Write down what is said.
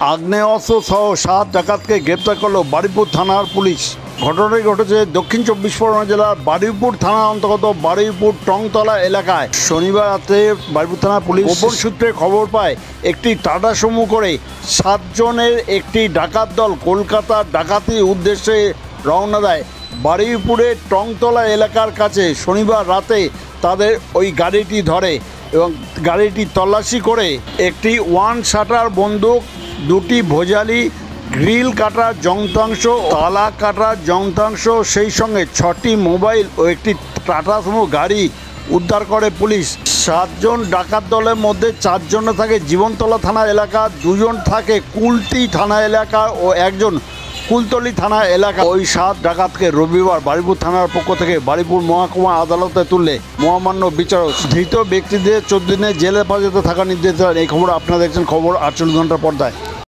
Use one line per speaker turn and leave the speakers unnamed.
আগ্নেয়াস্ত্র সহ 7 ডাকাতকে গ্রেপ্তার করল বারুইপুর থানার পুলিশ। ঘটনাটি ঘটেছে দক্ষিণ চব্বিশ পরগনা জেলার বারুইপুর থানা অন্তর্গত বারুইপুর টংতলা এলাকায়। শনিবার রাতে বারুইপুর থানা পুলিশ গোপন সূত্রে খবর পায় একটি টাটা সুমো করে 7 জনের একটি ডাকাত দল কলকাতার ডাকাতির উদ্দেশ্যে রওনা দেয়। বারুইপুরের টংতলা এলাকার কাছে শনিবার রাতে তাদের ওই গাড়িটি ধরে এবং গাড়িটি তল্লাশি করে একটি 1 শাটার বন্দুক, 2টি ভোজালি, গ্রিল কাটার যন্ত্রাংশ, তালা কাটার যন্ত্রাংশ, সেই সঙ্গে 6টি মোবাইল ও একটি টাটা সুমো গাড়ি উদ্ধার করে পুলিশ। 7 জন ডাকাত দলের মধ্যে 4 জন থাকে জীবনতলা থানা এলাকা, 2 জন থাকে কুলটি থানা এলাকা ও 1 জন কুলতলি থানা এলাকা। ওই 7 ডাকাতকে রবিবার বারুইপুর থানার পক্ষ থেকে বারুইপুর মহকুমা আদালতে তুললে মহামান্য বিচারক ধৃত ব্যক্তিদের 14 দিনের জেলে হেফাজতে থাকার নির্দেশ দেন। এই খবর আপনারা দেখছেন খবর 48 ঘন্টার পর্দায়।